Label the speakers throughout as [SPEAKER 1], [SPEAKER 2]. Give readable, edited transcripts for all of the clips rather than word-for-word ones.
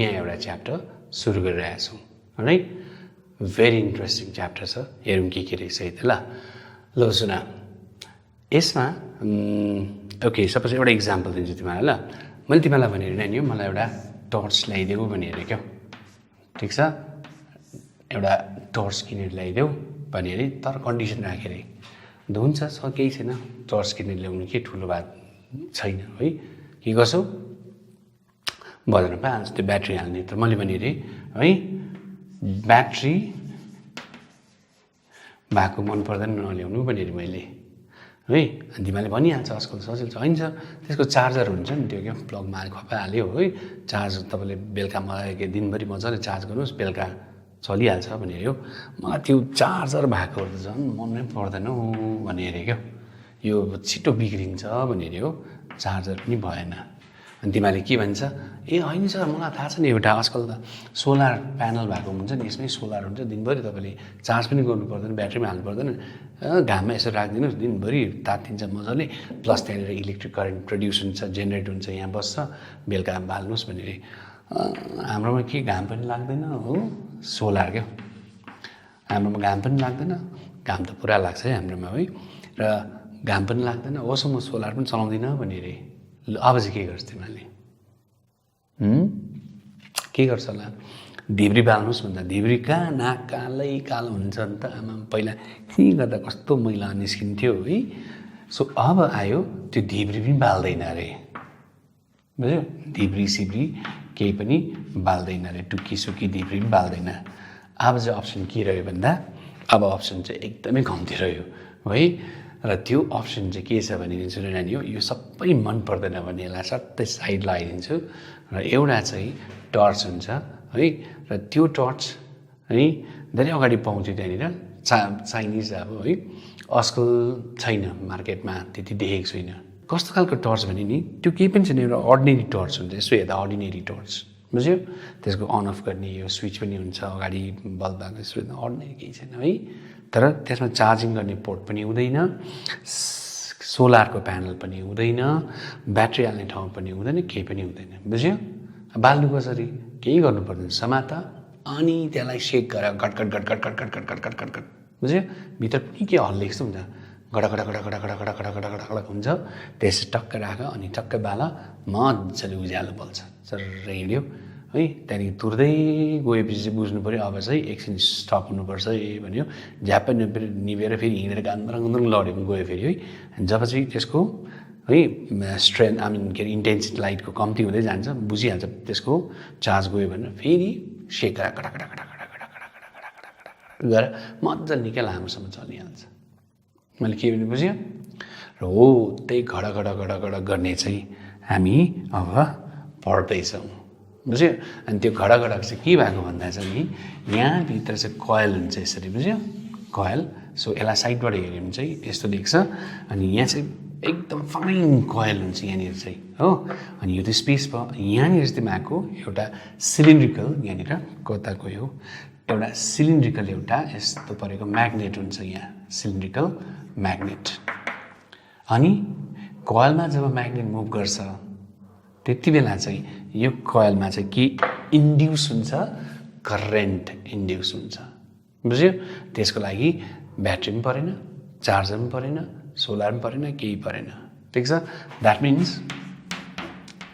[SPEAKER 1] यहाँ एउटा च्याप्टर सुरु गरिरहेको छु राइट भेरी इन्ट्रेस्टिङ च्याप्टर छ हेरौँ के रहेछ है त ल सुन यसमा ओके सपोज एउटा इक्जाम्पल दिन्छु तिमीलाई ल मैले तिमीलाई भनेर नानी हो मलाई एउटा टर्च ल्याइदेऊ भनेर क्या ठिक छ एउटा टर्च किनेर ल्याइदेऊ भनेर तर कन्डिसन राखेर हुन्छ केही छैन टर्च किनेर ल्याउनु के ठुलो बात छैन है के गर्छौ बजारमा पाइहाल्छ त्यो ब्याट्री हाल्ने तर मैले भने है ब्याट्री भएको मन पर्दैन नल्याउनु भनेर मैले है अनि तिमीले भनिहाल्छ आजकल सजिलो छ होइन त्यसको चार्जर हुन्छ नि त्यो क्या प्लगमा खपाइहाल्यो है चार्जर तपाईँले बेलुका मलाई दिनभरि मजाले चार्ज गर्नुहोस् बेलुका चलिहाल्छ भनेर हो मलाई त्यो चार्जर भएको त झन् मनै पर्दैन हौ भनेर क्या यो छिटो बिग्रिन्छ भनेर हो चार्जर पनि भएन अनि तिमीले के भन्छ ए होइन सर मलाई थाहा छ नि एउटा आजकल त सोलर प्यानल भएको हुन्छ नि यसमै सोलर हुन्छ दिनभरि तपाईँले चार्ज पनि गर्नु पर्दैन ब्याट्रीमा हाल्नु पर्दैन घाममा यसो राखिदिनुहोस् दिनभरि तातिन्छ मजाले प्लस त्यहाँनिर इलेक्ट्रिक करेन्ट प्रड्युस हुन्छ जेनेरेट हुन्छ यहाँ बस्छ बेलुका हाल्नुहोस् भनेर हाम्रोमा के घाम पनि लाग्दैन हो सोलर क्या हाम्रोमा घाम पनि लाग्दैन घाम त पुरा लाग्छ है हाम्रोमा है र घाम पनि लाग्दैन होस् म सोलर पनि चलाउँदिनँ भनेर अब चाहिँ के गर्छ तिमीले के गर्छ होला धिब्री बाल्नुहोस् भन्दा धिब्री कहाँ नाक कालै कालो हुन्छ नि त आमा पहिला के गर्दा कस्तो मैला निस्किन्थ्यो है सो अब आयो त्यो धिब्री पनि बाल्दैन अरे बुझ्यो धिब्री सिब्री केही पनि बाल्दैन अरे टुक्की सुक्की धिब्री पनि बाल्दैन अब चाहिँ अप्सन के रह्यो भन्दा अब अप्सन चाहिँ एकदमै कम्ती रह्यो है र त्यो अप्सन चाहिँ के छ भनिदिन्छु र नानी हो यो सबै मन पर्दैन भने यसलाई सट्टै साइड लगाइदिन्छु र एउटा चाहिँ टर्च हुन्छ है र त्यो टर्च है धेरै अगाडि पाउँथ्यो त्यहाँनिर चाइनिज अब है आजकल छैन मार्केटमा त्यति देखेको छुइनँ कस्तो खालको टर्च भने नि त्यो केही पनि छैन एउटा अर्डिनेरी टर्च हुन्छ यसो हेर्दा अर्डिनेरी टर्च बुझ्यो त्यसको अन अफ गर्ने यो स्विच पनि हुन्छ अगाडि बल्ब भएको यसो हेर्दा अर्डिनेरी केही छैन है तर त्यसमा चार्जिङ गर्ने पोर्ट पनि हुँदैन सोलरको प्यानल पनि हुँदैन ब्याट्री हाल्ने ठाउँ पनि हुँदैन केही पनि हुँदैन बुझ्यो बाल्नु कसरी केही गर्नु पर्दैन समात अनि त्यसलाई सेक गरेर गटगट गटगट गटगट गटगट गटगट गट बुझ्यो भित्र पनि के हल्ले जस्तो हुन्छ गडा गडा गडा गडा गडा गडा गडा गडा गडा गडा हुन्छ त्यसै टक्क राख अनि टक्क बाल मजाले उज्यालो बल्छ सर हिँड्यो है त्यहाँदेखि तुर्दै गएपछि चाहिँ बुझ्नु पऱ्यो अब चाहिँ एकछिन स्टप हुनुपर्छ ए भन्यो झ्याप्पै निभेर फेरि हिँडेर गान्द्रङ लड्यो भने गयो फेरि है जब चाहिँ त्यसको है स्ट्रेन्थ आई मिन के अरे इन्टेन्सिटी लाइटको कम्ती हुँदै जान्छ बुझिहाल्छ त्यसको चार्ज गयो भने फेरि सेक गरा गडा गडा गडा गडा गडा गडा गडा गडा गडा गडा गरेर मजाले निकै लामोसम्म चलिहाल्छ मैले के भने बुझ्यो र हो त्यही घडा घडा घडा घडा गर्ने चाहिँ हामी अब पढ्दैछौँ बुझ्यो अनि त्यो घडा घडाको चाहिँ के भएको भन्दा चाहिँ नि यहाँभित्र चाहिँ कोइल हुन्छ यसरी बुझ्यो कोइल सो यसलाई साइडबाट हेऱ्यो भने चाहिँ यस्तो देख्छ अनि यहाँ चाहिँ एकदम फाइन कोइल हुन्छ यहाँनिर चाहिँ हो अनि यो त स्पेस भयो यहाँनिर चाहिँ तिमीहरूको एउटा सिलिन्ड्रिकल यहाँनिर कताको हो एउटा सिलिन्ड्रिकल एउटा यस्तो परेको म्याग्नेट हुन्छ यहाँ सिलिन्ड्रिकल म्याग्नेट अनि कोइलमा जब म्याग्नेट मुभ गर्छ त्यति बेला चाहिँ यो कोइलमा चाहिँ के इन्ड्युस हुन्छ करेन्ट इन्ड्युस हुन्छ बुझ्यो त्यसको लागि ब्याट्री पनि परेन चार्जर पनि परेन सोलर पनि परेन केही परेन ठिक छ द्याट मिन्स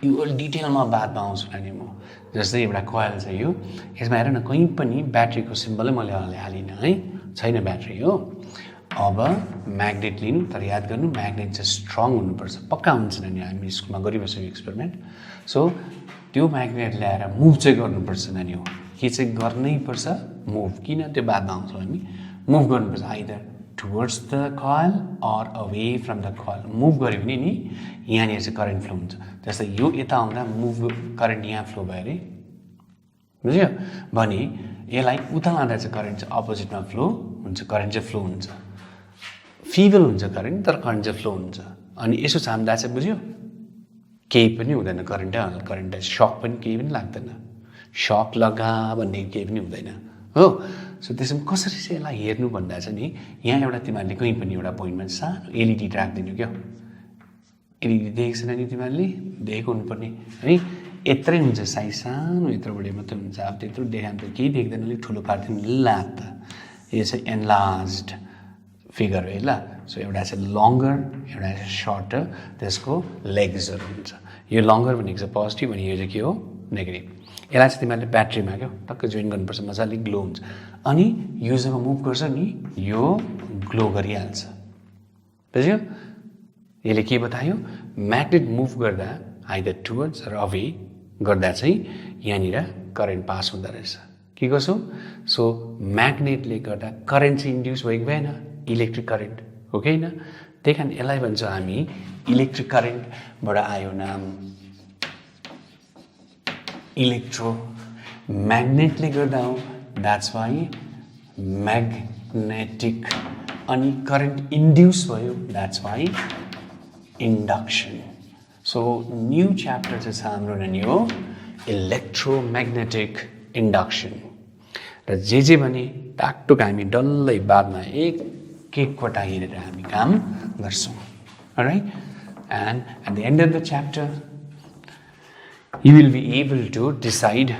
[SPEAKER 1] यो डिटेलमा बादमा आउँछु नानी म जस्तै एउटा कोइल चाहिँ यो यसमा हेर न कहीँ पनि ब्याट्रीको सिम्बलै मैले हालिनँ है छैन ब्याट्री हो अब म्याग्नेट लिनु तर याद गर्नु म्याग्नेट चाहिँ स्ट्रङ हुनुपर्छ पक्का हुन्छ नानी हामी स्कुलमा गरिबस्छौँ एक्सपेरिमेन्ट सो त्यो म्याग्नेट ल्याएर मुभ चाहिँ गर्नुपर्छ नानी हो के चाहिँ गर्नै पर्छ मुभ किन त्यो बादमा आउँछौँ हामी मुभ गर्नुपर्छ either towards the coil or away from the coil move गऱ्यो भने नि यहाँनिर चाहिँ करेन्ट फ्लो हुन्छ जस्तै यो यता आउँदा मुभ करेन्ट यहाँ फ्लो भयो अरे बुझ्यो भने यसलाई उता लाँदा चाहिँ करेन्ट चाहिँ अपोजिटमा फ्लो हुन्छ करेन्ट चाहिँ फ्लो हुन्छ फिबल हुन्छ करेन्ट तर करेन्ट चाहिँ फ्लो हुन्छ अनि यसो छाम्दा चाहिँ बुझ्यो केही पनि हुँदैन करेन्ट सक पनि केही पनि लाग्दैन सक लगा भन्ने केही पनि हुँदैन हो सो त्यसमा कसरी चाहिँ यसलाई हेर्नु भन्दा चाहिँ नि यहाँ एउटा तिमीहरूले कहीँ पनि एउटा पोइन्टमा सानो एलइडी राखिदिनु क्या एलइडी देखेको छैन नि तिमीहरूले देखेको हुनुपर्ने है यत्रै हुन्छ साइज सानो यत्रो बढी मात्रै हुन्छ अब त्यत्रो देखायो त केही देख्दैन अलिक ठुलो पारिदिनु ला त यो चाहिँ एनलार्ज्ड फिगर है ल सो एउटा चाहिँ लङ्गर एउटा चाहिँ सर्टर त्यसको लेग्सहरू हुन्छ यो लङ्गर भनेको चाहिँ पोजिटिभ अनि यो चाहिँ के हो नेगेटिभ यसलाई चाहिँ तिमीहरूले ब्याट्रीमा क्या टक्कै जोइन गर्नुपर्छ मजाले ग्लो हुन्छ अनि यो जब मुभ गर्छ नि यो ग्लो गरिहाल्छ बुझ्यो यसले के बतायो म्याग्नेट मुभ गर्दा आइदर टुवर्ड्स र अवे गर्दा चाहिँ यहाँनिर करेन्ट पास हुँदो रहेछ के कसो सो म्याग्नेटले गर्दा करेन्ट चाहिँ इन्ड्युस भएको भएन इलेक्ट्रिक करेन्ट हो कि होइन त्यही कारण यसलाई भन्छ हामी इलेक्ट्रिक करेन्टबाट आयो नाम इलेक्ट्रोम्याग्नेटले गर्दा हो द्याट्स वाइ म्याग्नेटिक अनि करेन्ट इन्ड्युस भयो that's why induction so new chapter चाहिँ छ हाम्रो नानी हो इलेक्ट्रोम्याग्नेटिक इन्डक्सन र जे भने टाकटुक हामी डल्लै बादमा एक एकवटा हेरेर हामी काम गर्छौँ right and at the end of the chapter you will be able to decide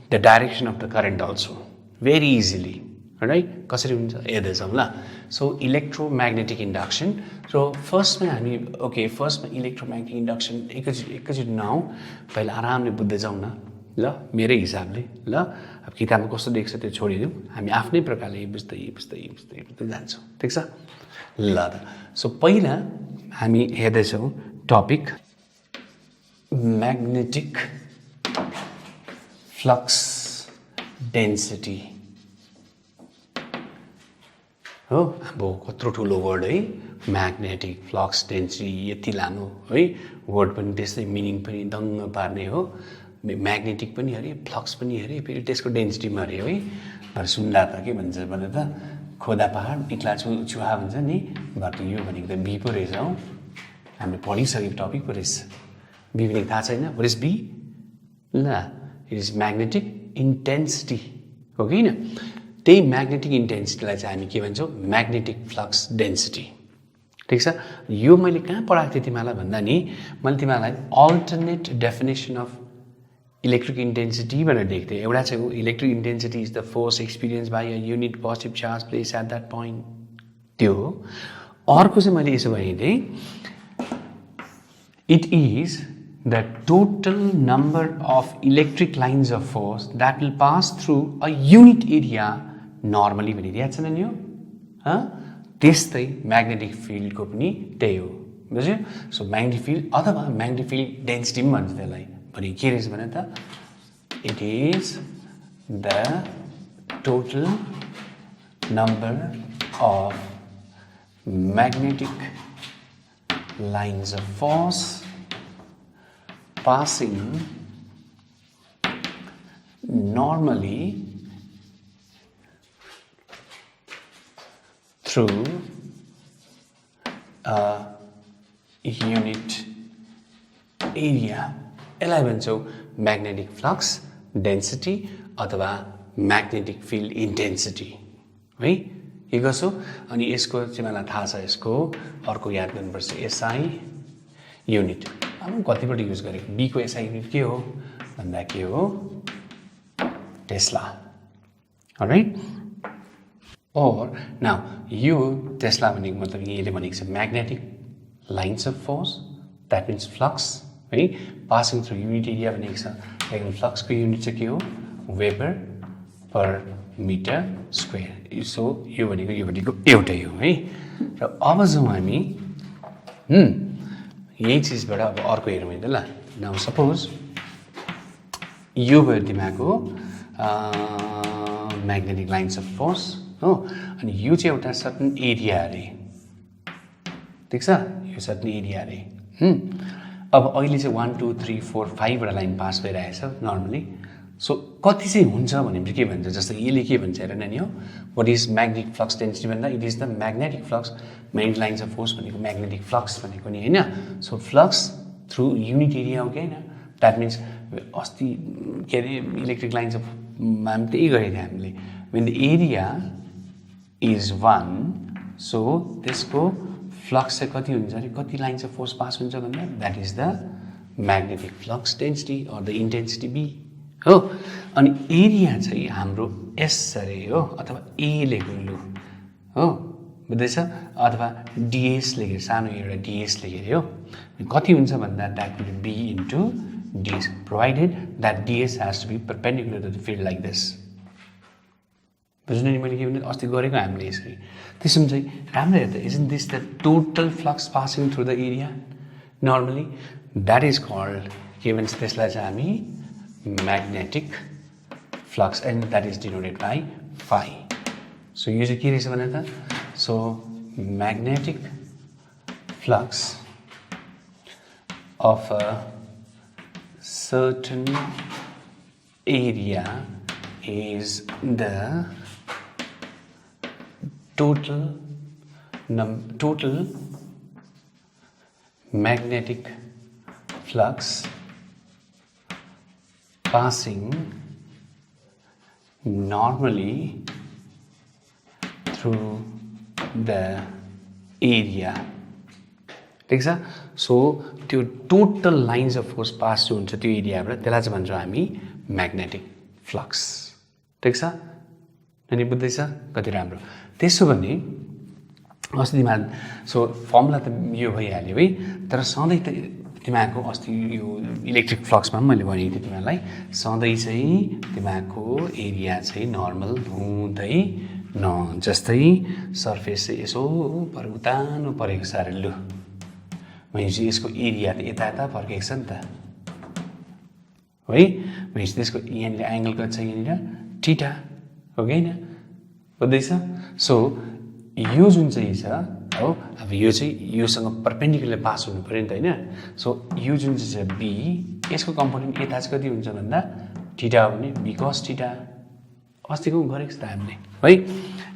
[SPEAKER 1] the direction of the current also very easily right कसरी हुन्छ हेर्दैछौँ ल सो इलेक्ट्रोम्याग्नेटिक इन्डक्सन सो फर्स्टमा हामी ओके फर्स्टमा इलेक्ट्रोम्याग्नेटिक इन्डक्सन एकैचोटि नआउँ पहिला आरामले बुझ्दै जाउँ न ल मेरै हिसाबले ल अब किताबमा कस्तो देख्छ त्यो छोडिदिउँ हामी आफ्नै प्रकारले बुझ्दै जान्छौँ ठिक छ ल त सो पहिला हामी हेर्दैछौँ टपिक magnetic flux density हो अब कत्रो ठुलो वर्ड है म्याग्नेटिक फ्लक्स डेन्सिटी यति लानु है वर्ड पनि त्यस्तै मिनिङ पनि दङ्ग पार्ने हो म्याग्नेटिक पनि अरे फ्लक्स पनि अरे फेरि त्यसको डेन्सिटी पनि अरे है तर सुन्दा त के भन्छ भने त खोदा पहाड निक्ला चुहा भन्छ नि बट यो भनेको त बी पो रहेछ हौ हामीले पढिसकेको टपिक पो रहेछ बी भनेको थाहा छैन वाट इज बी ल इट इज म्याग्नेटिक इन्टेन्सिटी हो कि होइन त्यही म्याग्नेटिक इन्टेन्सिटीलाई चाहिँ हामी के भन्छौँ म्याग्नेटिक फ्लक्स डेन्सिटी ठिक छ यो मैले कहाँ पढाएको थिएँ तिमीलाई भन्दा नि मैले तिमीलाई alternate definition of electric intensity भनेर दिएको थिएँ एउटा चाहिँ electric intensity is the force experience by a unit positive charge place at that point त्यो हो अर्को चाहिँ मैले यसो भनेको थिएँ it is the total number of electric lines of force that will pass through a unit area normally भनिदिएको छ नि यो त्यस्तै म्याग्नेटिक फिल्डको पनि त्यही हो बुझ्यो सो म्याग्नेटिक फिल्ड अथवा म्याग्नेटिक फिल्ड डेन्सिटी पनि भन्छ त्यसलाई भने के रहेछ भने त it is the total number of magnetic lines of force passing normally through a unit area यसलाई भन्छौँ म्याग्नेटिक फ्लक्स डेन्सिटी अथवा म्याग्नेटिक फिल्ड इन्टेन्सिटी है के कसो अनि यसको चाहिँ मलाई थाहा छ यसको अर्को याद गर्नुपर्छ एसआई युनिट अब कतिपल्ट युज गरेको बीको एसआई युनिट के हो भन्दा के हो टेस्ला राइट और नाउ यो टेस्ला भनेको मतलब यहीले भनेको छ magnetic lines of force that means flux है पासिङ थ्रु युनिट एरिया भनेको छ लेकिन फ्लक्सको युनिट चाहिँ के हो weber per metre square so यो भनेको एउटै हो है र अब जाउँ हामी यही चिजबाट अब अर्को हेरौँ है त ल नाउ सपोज यो भयो तिमीहरूको म्याग्नेटिक लाइन्स अफ फोर्स हो अनि यो चाहिँ एउटा सर्टन एरिया अरे ठिक छ यो सर्टन एरिया अरे अब अहिले चाहिँ 1 2 3 4 5 वटा लाइन पास भइरहेछ नर्मली सो कति चाहिँ हुन्छ भनेपछि के भन्छ जस्तै यसले के भन्छ हेर नानी हो what is magnetic flux density भन्दा it is the magnetic flux magnetic lines of force भनेको म्याग्नेटिक फ्लक्स भनेको नि होइन so flux through unit area हो कि होइन द्याट मिन्स अस्ति के अरे इलेक्ट्रिक लाइन्स अफ हामी त्यही गरेको थियौँ हामीले when the area is 1 so त्यसको फ्लक्स चाहिँ कति हुन्छ अरे कति लाइन्स अफ फोर्स पास हुन्छ भन्दा that is the magnetic flux density or the intensity B हो। अनि एरिया चाहिँ हाम्रो एस अरे हो अथवा ए लेख्नु लु हो बुझ्दैछ अथवा डिएस लेखेर सानो एउटा डिएस लेखेर हो कति हुन्छ भन्दा that will be into d s provided that d s has to be perpendicular to the field like this. बुझ्नु नि मैले के भने अस्ति गरेको हामीले यसरी त्यसमा चाहिँ राम्रो हेर्दा isn't this the total flux passing through the area normally that is called के भन्छ त्यसलाई चाहिँ हामी magnetic flux and that is denoted by phi. So यो चाहिँ के रहेछ भने त so magnetic flux of a certain area is the total magnetic flux passing normally through the area ठिक छ। सो त्यो total lines of force pass जो हुन्छ त्यो एरियाबाट त्यसलाई चाहिँ भन्छौँ हामी म्याग्नेटिक फ्लक्स ठिक छ अनि बुझ्दैछ कति राम्रो। त्यसो भने अस्ति तिमीहरू सो फर्मुला त यो भइहाल्यो है तर सधैँ त तिमीहरूको अस्ति यो इलेक्ट्रिक फ्लक्समा पनि मैले भनेको थिएँ तिमीहरूलाई सधैँ चाहिँ तिमीहरूको एरिया चाहिँ नर्मल हुँदैन जस्तै सरफेस चाहिँ यसो पर उतानो परेको छ अरे लु भनेपछि यसको एरिया त यता यता फर्केको छ नि त है भनेपछि त्यसको यहाँनिर एङ्गल कति छ यहाँनिर थीटा हो कि होइन बुझ्दैछ। सो यो जुन चाहिँ छ हो अब यो चाहिँ योसँग परपेन्डिकुलर पास हुनु पऱ्यो नि त होइन। सो यो जुन चाहिँ छ बी यसको कम्पोनेन्ट यता चाहिँ कति हुन्छ भन्दा थीटा हो भने बी कस थीटा अस्तिको गरेको छ त हामीले है।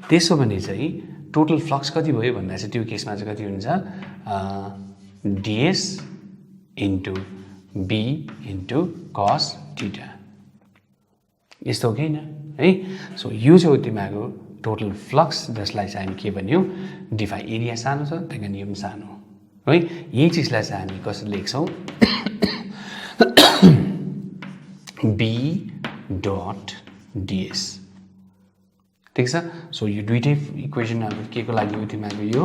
[SPEAKER 1] त्यसो भने चाहिँ टोटल फ्लक्स कति भयो भन्दा चाहिँ त्यो केसमा चाहिँ कति हुन्छ d s into B into cos theta यस्तो हो कि होइन है। सो यो चाहिँ हो तिमीहरूको टोटल फ्लक्स जसलाई चाहिँ हामी के भन्यौँ डिफाई एरिया सानो छ त्यही कारण यो पनि सानो है। यही चिजलाई चाहिँ हामी कसरी लेख्छौँ बी डट डिएस ठिक छ। सो यो दुइटै इक्वेसन अब के को लागि हो तिमीहरूको यो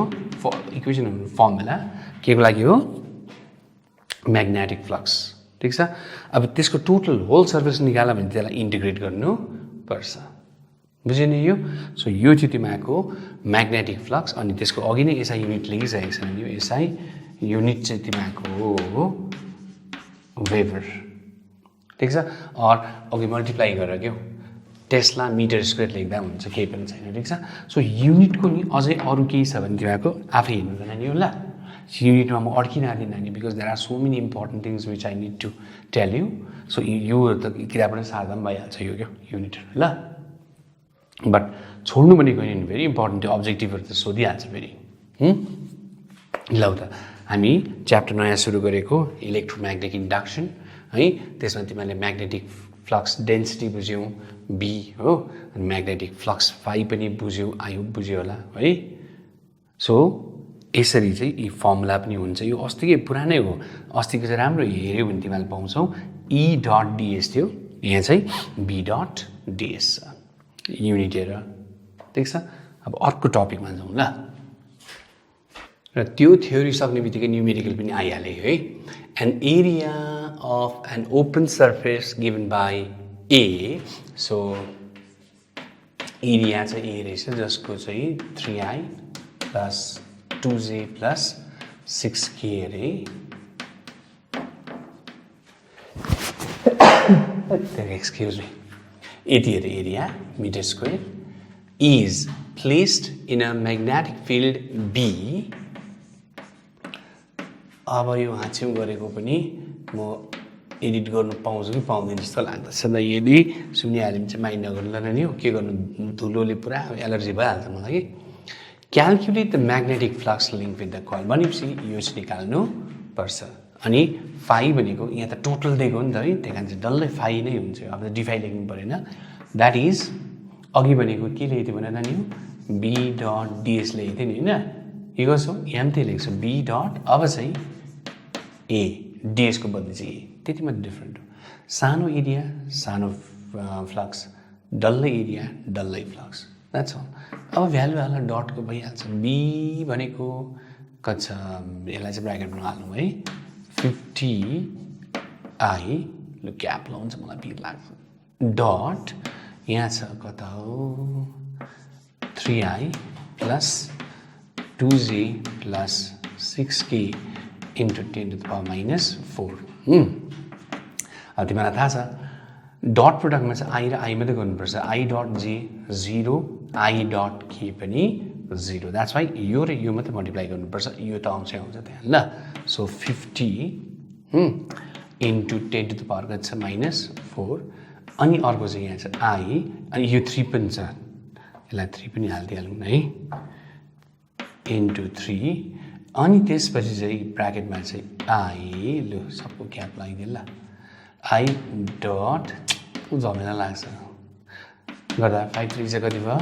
[SPEAKER 1] इक्वेसन फर्मुला के को लागि हो म्याग्नेटिक फ्लक्स ठिक छ। अब त्यसको टोटल होल सर्फेस निकाल्यो भने त्यसलाई इन्टिग्रेट गर्नुपर्छ बुझ्यो नि यो। सो यो चाहिँ तिमीहरूको म्याग्नेटिक फ्लक्स अनि त्यसको अघि नै एसआई युनिट लेखिसकेको छ यो एसआई युनिट चाहिँ तिमीहरूको हो वेबर ठिक छ। अर अघि मल्टिप्लाई गरेर क्या टेस्ला मिटर स्क्वायर लेख्दा हुन्छ केही पनि छैन ठिक छ। सो युनिटको नि अझै अरू केही छ भने तिमीहरूको आफै हेर्नु नानी हो ल युनिटमा म अड्किरहेको नानी because there are so many important things which I need to tell you. So यो त किताबबाट सार्दा पनि भइहाल्छ यो क्या युनिटहरू ल बट छोड्नु पनि गयो भने भेरी इम्पोर्टेन्ट त्यो अब्जेक्टिभहरू त सोधिहाल्छ फेरि ल त हामी च्याप्टर नयाँ सुरु गरेको इलेक्ट्रोम्याग्नेटिक इन्डक्सन है। त्यसमा तिमीहरूले म्याग्नेटिक फ्लक्स डेन्सिटी बुझ्यौ बी हो अनि म्याग्नेटिक फ्लक्स फाई पनि बुझ्यौ आई होप बुझ्यो होला है। सो यसरी चाहिँ यी फर्मुला पनि हुन्छ यो अस्तिकै पुरानै हो अस्तिको चाहिँ राम्रो हेऱ्यो भने तिमीहरूले पाउँछौ ई डट डिएस थियो यहाँ चाहिँ बी डट डिएस छ युनिट हेर ठिक छ। अब अर्को टपिकमा जाउँ ल र त्यो थ्योरी सक्ने बित्तिकै न्युमेरिकल पनि आइहाल्यो है। An area of an open surface given by A so area चाहिँ ए रहेछ जसको चाहिँ 3i plus 2j plus 6k अरे एक्सक्युज मी यति अरे area metre square is placed in a magnetic field B. अब यो हाँछ्यौँ गरेको पनि म एडिट गर्नु पाउँछु कि पाउँदैन जस्तो लाग्दछ ल यदि सुनिहाल्यो भने चाहिँ माइन्ड नगर्नु ल नि हो के गर्नु धुलोले पुरा एलर्जी भइहाल्छ मलाई कि calculate the magnetic flux link with the coil भनेपछि यो चाहिँ निकाल्नु पर्छ अनि फाई भनेको यहाँ त टोटल दिएको हो नि त है त्यही कारण चाहिँ डल्लै फाई नै हुन्छ अब त डिफाई लेख्नु परेन द्याट इज अघि भनेको के लेखेको थियो भने नानी बी डट डिएस लेखेको थियो नि होइन के गर्छौ यहाँ पनि त्यही लेख्छौ बी डट अब चाहिँ ए ds को बदली चाहिँ a त्यति मात्र डिफरेन्ट हो सानो एरिया सानो फ्लक्स डल्लै एरिया डल्लै फ्लक्स द्याट्स अल अब भ्यालु हाल्दा डटको भइहाल्छ b भनेको कति छ यसलाई चाहिँ ब्र्याकेटमा हाल्नु है 50i ल क्याप लाउँछ मलाई पिर लाग्छ डट यहाँ छ कता हो 3i plus 2j plus 6k into 10 to the power minus 4 अब तिमीलाई थाहा छ डट प्रोडक्टमा चाहिँ i र i मात्रै गर्नुपर्छ i dot j 0 i dot k पनि 0 द्याट्स वाइ यो र यो मात्रै मल्टिप्लाई गर्नुपर्छ यो त आउँछ त्यहाँ ल so 50 into 10 to the power कति छ minus 4 अनि अर्को चाहिँ यहाँ छ i अनि यो 3 पनि छ यसलाई 3 पनि हालिदिइहालौँ है into 3 अनि त्यसपछि चाहिँ ब्र्याकेटमा चाहिँ i लु सबको क्याप लगाइदिए ल i डट झमेला लाग्छ गर्दा 5 3 चाहिँ कति भयो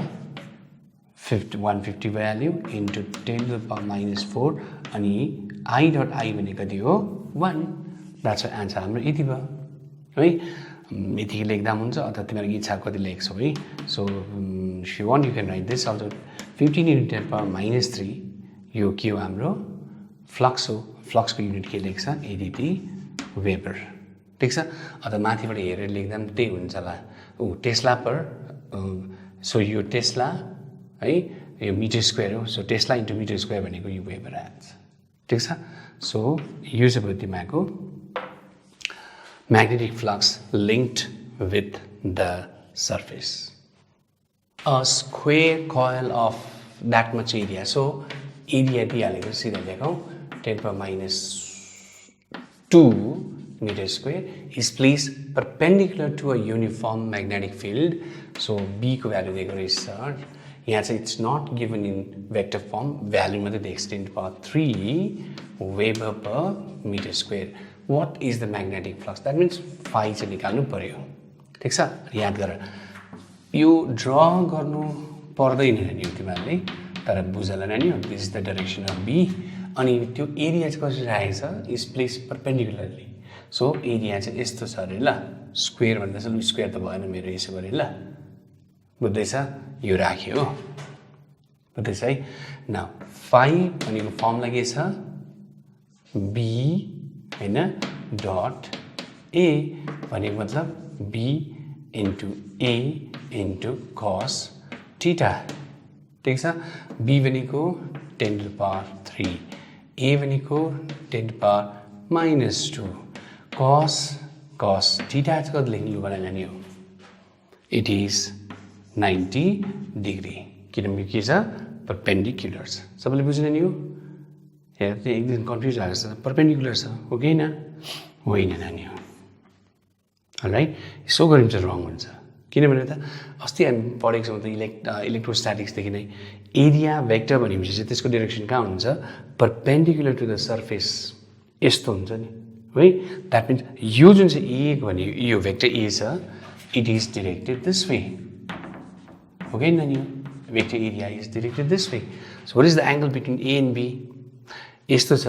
[SPEAKER 1] 150 भइहाल्यो into 10 to the power minus 4 अनि i डट i भने कति हो 1 द्याट्स एन्सर हाम्रो यति भयो है यतिकै लेख्दा हुन्छ अथवा तिमीहरूको इच्छा कति लेख्छौ है so if you want you can write this also 15 into 10 to the power minus 3 यो के हो हाम्रो फ्लक्स हो फ्लक्सको युनिट के लेख्छ एडिटी वेबर ठिक छ अथवा माथिबाट हेरेर लेख्दा पनि त्यही हुन्छ होला टेस्ला पर सो यो टेस्ला है यो मिटर स्क्वायर हो so tesla into metre square भनेको यो वेबर आएछ ठिक छ सो यो चाहिँ भयो तिमीहरूको magnetic flux linked with the surface. A square coil of that much area. So, area दिइहालेको सिधा लेखौँ 10 to the power minus 2 meter square is placed perpendicular to a uniform magnetic field. So, B को value दिएको रहेछ यहाँ चाहिँ it's not given in vector form. Value मात्रै दिएको 10 to the power 3 Weber per meter square. What is the magnetic flux? That means phi चाहिँ निकाल्नु पर्यो ठिक छ याद गर यो ड्र गर्नु पर्दैन नि तिमीहरूले तर बुझला नि this is the direction of B अनि त्यो एरिया चाहिँ कसरी राखेको छ is place perpendicularly so area चाहिँ यस्तो छ अरे ल स्क्वायर भन्दा चाहिँ स्क्वायर त भएन मेरो यसो गरे ल बुझ्दैछ यो राख्यो बुझ्दैछ है न फाइ भनेको फर्मुला के छ बी हैन डट ए भनेको मतलब B into A into cos theta ठिक छ बी भनेको 10 to the power 3 ए भनेको 10 to the power minus 2 cos theta चाहिँ कति लेख्नु बनाएन नि हो इट इज 90 डिग्री किनभने के छ परपेन्डिकुलर छ सबैले बुझ्नु नि हो हेर्दै एकदम कन्फ्युज भएको छ परपेन्डिकुलर छ हो कि होइन नानी हो राइट यसो गऱ्यो भने चाहिँ रङ हुन्छ किनभने त अस्ति हामी पढेको छौँ त इलेक्ट्रोस्ट्याटिक्सदेखि नै एरिया भेक्टर भनेपछि चाहिँ त्यसको डिरेक्सन कहाँ हुन्छ परपेन्डिकुलर टु द सर्फेस यस्तो हुन्छ नि है द्याट मिन्स यो जुन चाहिँ ए भने यो भेक्टर ए छ it is directed this way हो कि नानी हो vector area is directed this way so what is the angle between A and B यस्तो छ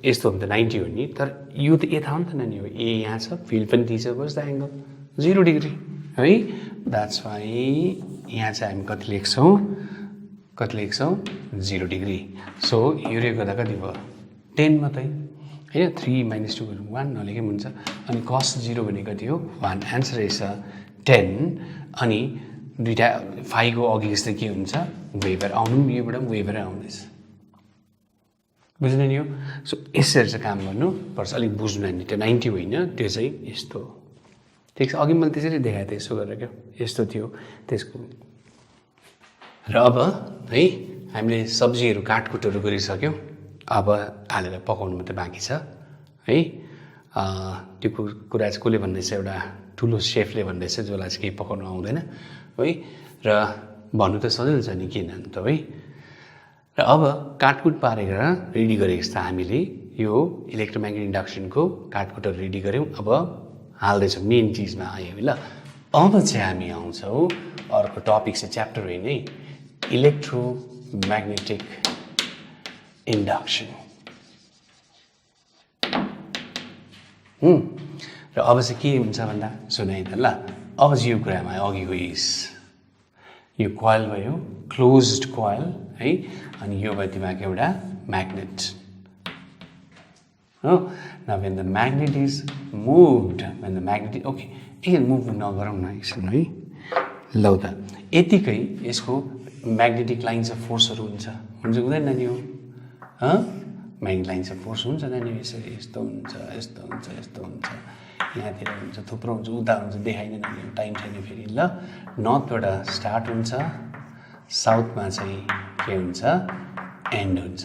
[SPEAKER 1] यस्तो हो भने त 90 हो नि तर यो त यता हो नि त नानी हो ए यहाँ छ फिल्ड पनि दिन्छ वाट्स द एङ्गल 0 डिग्री है द्याट्स वाइ यहाँ चाहिँ हामी कति लेख्छौँ 0 डिग्री सो यो रे गर्दा कति भयो 10 मात्रै होइन 3 minus 2 1 नलेखे पनि हुन्छ अनि cos 0 भने कति हो 1 एन्सर रहेछ 10 अनि दुईटा फाइको अघि जस्तै के हुन्छ वेबर आउनु पनि योबाट पनि वेबरै आउँदैछ बुझ्नु नि हो सो यसरी चाहिँ काम गर्नुपर्छ अलिक बुझ्नु नि त्यो 90 होइन त्यो चाहिँ यस्तो हो ठिक छ अघि मैले त्यसरी देखाएको थिएँ यसो गरेर क्या यस्तो थियो त्यसको र अब है हामीले सब्जीहरू काटकुटहरू गरिसक्यौँ अब हालेर पकाउनु मात्रै बाँकी छ है त्यो कुरा चाहिँ कसले भन्दैछ एउटा ठुलो सेफले भन्दैछ जसलाई चाहिँ केही पकाउनु आउँदैन है र भन्नु त सजिलो छ नि किन त है र अब काटकुट पारेर रेडी गरेको छ हामीले यो इलेक्ट्रोम्याग्नेटिक इन्डक्सनको काटकुटहरू रेडी गऱ्यौँ अब हाल्दैछौँ मेन चिजमा आयो ल अब चाहिँ हामी आउँछौँ अर्को टपिक चाहिँ च्याप्टर होइन है इलेक्ट्रोम्याग्नेटिक इन्डक्सन र अब चाहिँ के हुन्छ भन्दा सुन है त ल अब चाहिँ यो कुरामा अघिको यो कोइल भयो क्लोज्ड कोइल है अनि यो भयो तिमीको एउटा म्याग्नेट हो now when the magnet is moved when the magnet okay एकछिन मुभ नगरौँ न एकछिन है लौ त यतिकै यसको म्याग्नेटिक लाइन्स अफ फोर्सहरू हुन्छ हुँदैन नानी हो म्याग्नेटिक लाइन्स अफ फोर्स हुन्छ नानी यसरी यस्तो हुन्छ यस्तो हुन्छ यस्तो हुन्छ यहाँतिर हुन्छ थुप्रो हुन्छ उता हुन्छ देखाइँदैन नानी टाइम छैन फेरि ल नर्थबाट स्टार्ट हुन्छ साउथमा चाहिँ के हुन्छ एन्ड हुन्छ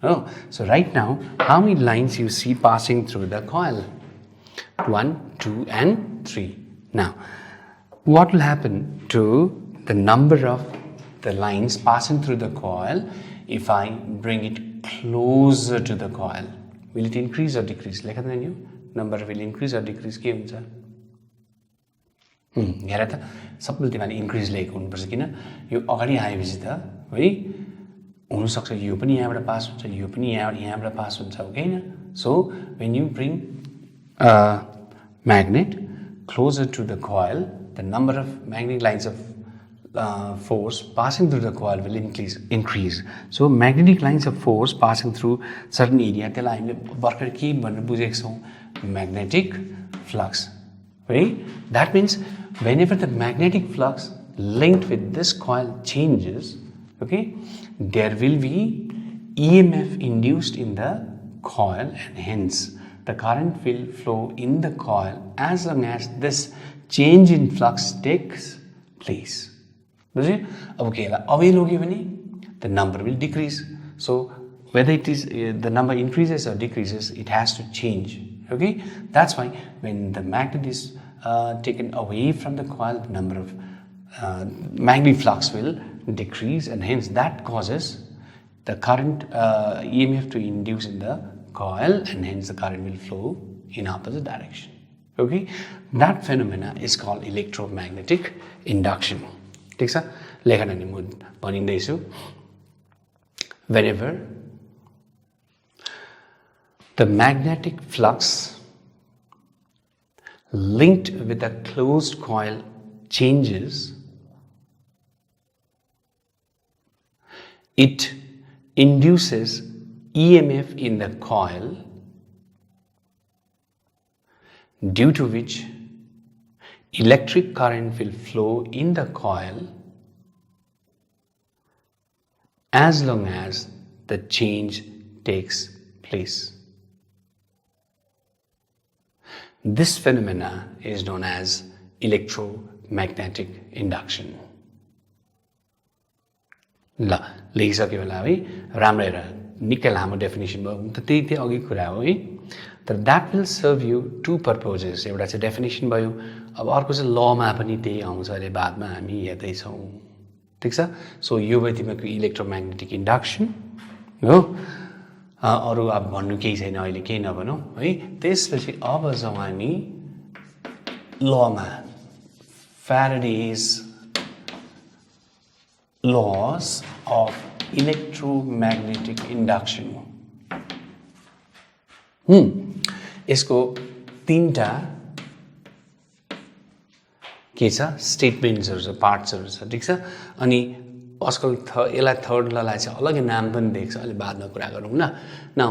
[SPEAKER 1] हो so right now how many lines you see passing through the coil 1 2 and 3 now what will happen to the number of the lines passing through the coil if I bring it closer to the coil? Will it increase or decrease? Like that, number will increase or decrease? के हुन्छ? हेर त सबैले तिमीले increase लेखेको हुनुपर्छ किन यो अगाडि आएपछि त है हुनसक्छ यो पनि यहाँबाट पास हुन्छ यो पनि यहाँबाट पास हुन्छ हो कि हैन so when you bring a magnet closer to the coil the number of magnetic lines of force passing through the coil will increase. So magnetic lines of force passing through certain area त्यसलाई हामीले भर्खर के भनेर बुझेको छौं magnetic flux right that means whenever the magnetic flux linked with this coil changes okay there will be EMF induced in the coil and hence the current will flow in the coil as long as this change in flux takes place. बुझ्यो अब के होला away लोग्यो भने the number will decrease so whether it is the number increases or decreases it has to change okay that's why when the magnet is taken away from the coil the number of magnetic flux will decrease and hence that causes the current EMF to induce in the coil and hence the current will flow in opposite direction okay that phenomena is called electromagnetic induction. ठीक छ लेखन नि म भनिन्दैछु whenever the magnetic flux linked with a closed coil changes it induces EMF in the coil due to which electric current will flow in the coil as long as the change takes place. This phenomena is known as electromagnetic induction. ल लेखिसक्यो होला है राम्रै र निकै लामो definition भयो त त्यही अघि कुरा हो है तर that will serve you two purposes एउटा चाहिँ डेफिनेसन भयो अब अर्को चाहिँ लमा पनि त्यही आउँछ अरे बादमा हामी हेर्दैछौँ ठिक छ सो यो भयो तिमीको इलेक्ट्रोम्याग्नेटिक इन्डक्सन हो अरू अब भन्नु केही छैन अहिले केही नभनौँ है त्यसपछि अब जाउँ हामी लमा Faraday's laws of electromagnetic induction यसको तीनटा के छ स्टेटमेन्ट्सहरु छ पार्ट्सहरु छ ठीक छ अनि आजकल यसलाई थर्ड ललाई चाहिँ अलग्गै नाम पनि दिएको छ अलि बादमा कुरा गरौँ न नाउ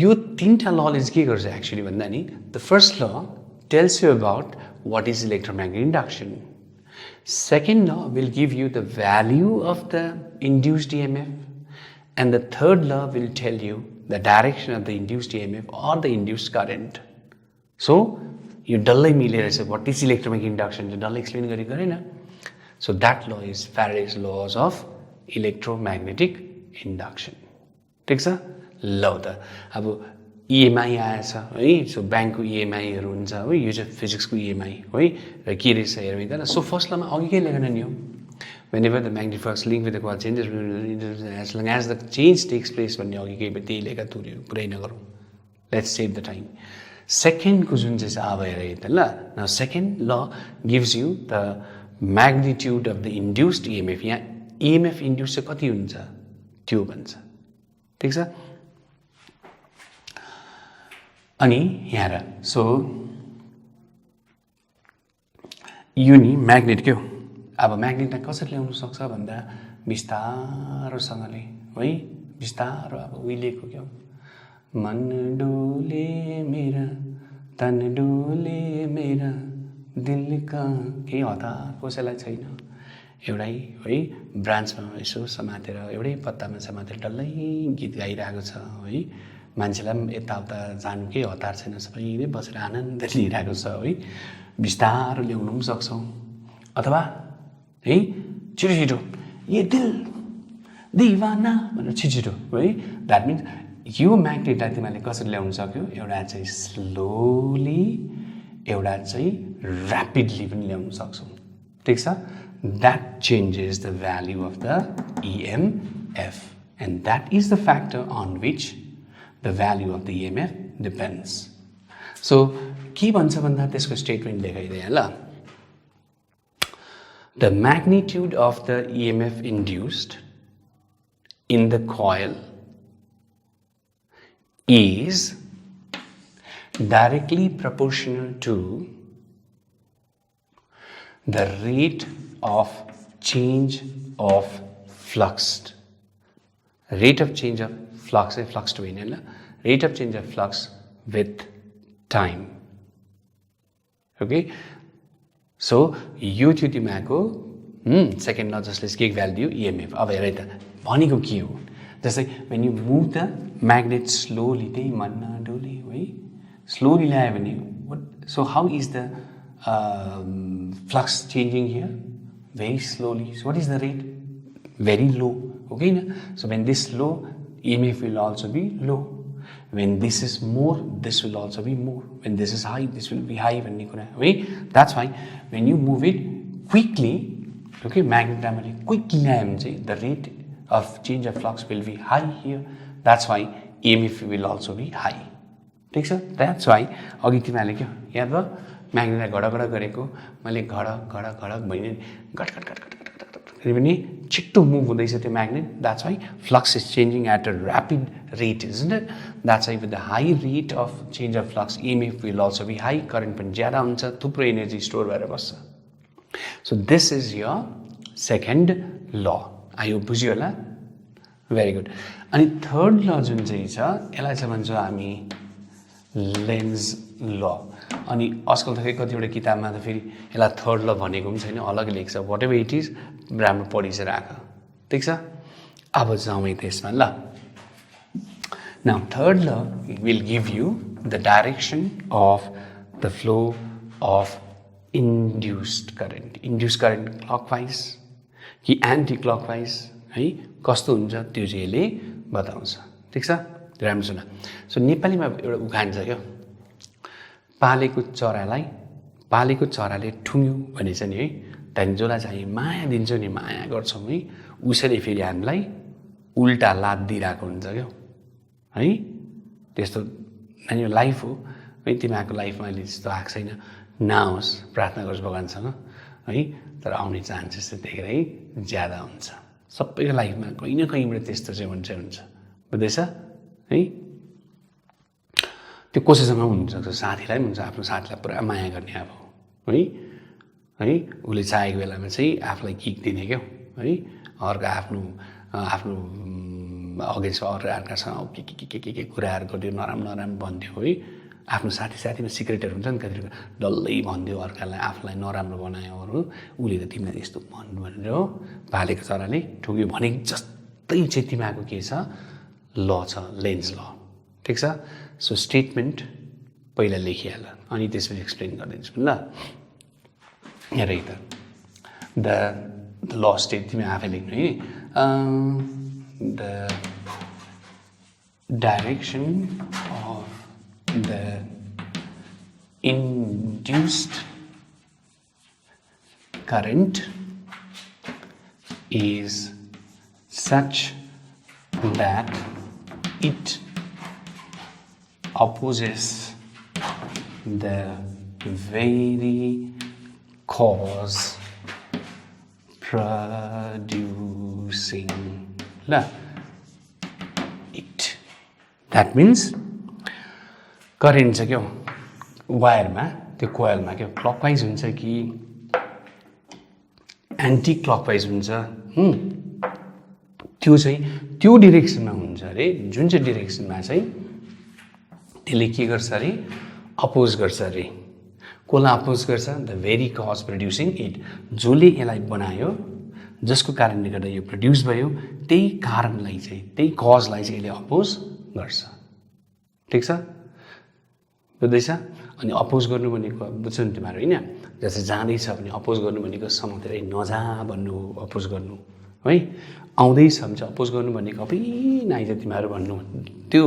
[SPEAKER 1] यो तीनटा लले के गर्छ एक्चुअली भन्दा नि the first law tells you about what is electromagnetic induction Second law will give you the value of the induced EMF and the third law will tell you the direction of the induced EMF or the induced current. So, you डल्लै मिलेर चाहिँ what is electromagnetic induction to डल्लै explain गरेको हैन. So that law is Faraday's laws of electromagnetic induction. ठीक छ ल त अब EMI आएछ है सो ब्याङ्कको EMIहरु हुन्छ है यो चाहिँ फिजिक्सको EMI है र के रहेछ हेरौँ त सो फर्स्ट लमा अघि के लेखन नि हो whenever the magnetic flux link with the coil changes as long as the change takes place भन्ने अघि के त्यही लेखा तुर्यो पुरै नगरौँ let's save the time second को जुन चाहिँ अब हेर त ल नाउ सेकेन्ड ल gives you the magnitude of the induced EMF यहाँ EMF इन्ड्युस चाहिँ कति हुन्छ त्यो भन्छ ठीक छ अनि यहाँ र सो यो नि म्याग्नेट के हो अब म्याग्नेटलाई कसरी ल्याउन सक्छ भन्दा बिस्तारोसँगले है बिस्तारो अब उहिलेको क्या मन डोले मेरा तन डोले मेरा दिल का केही हतार कसैलाई छैन एउटै है ब्रान्चमा यसो समातेर एउटै पत्तामा समातेर डल्लै गीत गाइरहेको छ है मान्छेलाई पनि यताउता जानु केही हतार छैन सबैले बसेर आनन्द लिइरहेको छ है बिस्तारो ल्याउनु पनि सक्छौँ अथवा है छिटो छिटो ये दिल दिवाना भनेर छिटो है द्याट मिन्स यो म्याग्नेटलाई तिमीले कसरी ल्याउन सक्यो एउटा चाहिँ स्लोली एउटा चाहिँ ऱ्यापिडली पनि ल्याउन सक्छौ ठीक छ that changes the value of the EMF and that is the factor on which the value of the EMF depends. So के भन्छ भन्दा त्यसको स्टेटमेन्ट देखाइदिए ल The magnitude of the EMF induced in the coil is directly proportional to the rate of change of flux. Rate of change of flux, flux to rate of change of flux with time. Okay? So, यो थियो तिमीको second ल जसले के value EMF अब हेर त भनेको के हो जस्तै when you move the magnet slowly त्यही मनमा डोली है slowly ल्यायो भने so how is the flux changing here very slowly so what is the rate very low okay na so when this low EMF will also be low when this is more this will also be more when this is high this will be high भन्ने कुरा है that's why when you move it quickly okay magnetically quickly ल्यायो भने चाहिँ the rate of change of flux will be high here that's why EMF will also be high ठीक छ that's why अघि तिमीले के याद भयो म्याग्नेटलाई घडघड गरेको मैले घडक घडक घडक भइने घट घट घट घट घट पनि छिट्टो मुभ हुँदैछ त्यो magnet that's why flux is changing at a rapid rate isn't it that's why with the high rate of change of flux EMF will also be high current पनि ज्यादा हुन्छ थुप्रो एनर्जी स्टोर भएर बस्छ so this is your second law आयो बुझ्यो होला very good अनि थर्ड ल जुन चाहिँ छ यसलाई चाहिँ भन्छौँ हामी लेन्स ल अनि आजकल त कतिवटा किताबमा त फेरि यसलाई थर्ड ल भनेको पनि छैन अलग लेख्छ वाट एभर इट इज राम्रो पढि चाहिँ राख ठिक छ अब जाउँ है त्यसमा ल नाउ थर्ड ल will give you the direction of the flow of induced current clockwise कि एन्टी क्लकवाइज है कस्तो हुन्छ त्यो चाहिँ यसले बताउँछ ठिक छ राम्रो सुन सो नेपालीमा एउटा उखान छ क्या पालेको चराले ठुङ्यो भनेछ नि है त्यहाँदेखि जसलाई चाहिँ माया दिन्छौँ नि माया गर्छौँ है उसैले फेरि हामीलाई उल्टा लात दिइरहेको हुन्छ क्या है त्यस्तो नानी लाइफ हो है तिमीहरूको लाइफमा अहिले त्यस्तो आएको छैन नआओस् प्रार्थना गर्छु भगवान्सँग है तर आउने चान्सेस चाहिँ धेरै ज्यादा हुन्छ सबैको लाइफमा कहीँ न कहीँबाट त्यस्तो चाहिँ हुन्छ बुझ्दैछ है त्यो कसैसँग हुनसक्छ साथीलाई पनि हुन्छ आफ्नो साथीलाई पुरा माया गर्ने अब है उसले चाहेको बेलामा चाहिँ आफूलाई किक दिने क्या है अर्को आफ्नो अगेन्स्ट अर्कासँग के कुराहरू गरिदियो नराम्रो भन्थ्यो है आफ्नो साथीमा सिक्रेटहरू हुन्छ नि कतिवटा डल्लै भनिदियो अर्कालाई आफूलाई नराम्रो बनायो अरू उसले त तिमीलाई यस्तो भन्नु भनेर हो पालेको चराले ठुक्यो भनेको जस्तै चाहिँ तिमीहरूको के छ ल छ लेन्स ल ठिक छ सो स्टेटमेन्ट पहिला लेखिहाल अनि त्यसपछि एक्सप्लेन गरिदिन्छु ल हेर त द ल स्टेट तिमी आफै लेख्नु है the direction of the induced current is such that it opposes the very cause producing it. That means current छ क्या वायरमा त्यो कोइलमा क्या क्लकवाइज हुन्छ कि एन्टी क्लकवाइज हुन्छ त्यो चाहिँ त्यो डिरेक्सनमा हुन्छ अरे जुन चाहिँ डिरेक्सनमा चाहिँ त्यसले के गर्छ अरे अपोज गर्छ अरे कसलाई अपोज गर्छ the very cause producing it जसले यसलाई बनायो जसको कारणले गर्दा यो प्रड्युस भयो त्यही कारणलाई चाहिँ त्यही कजलाई चाहिँ यसले अपोज गर्छ ठिक छ बुझ्दैछ अनि अपोज गर्नु भनेको बुझ्छ नि तिमीहरू होइन जस्तै जाँदैछ भने अपोज गर्नु भनेको समातेरै नजा भन्नु अपोज गर्नु है आउँदैछ भने चाहिँ अपोज गर्नु भनेको अबै नआइज तिमीहरू भन्नु त्यो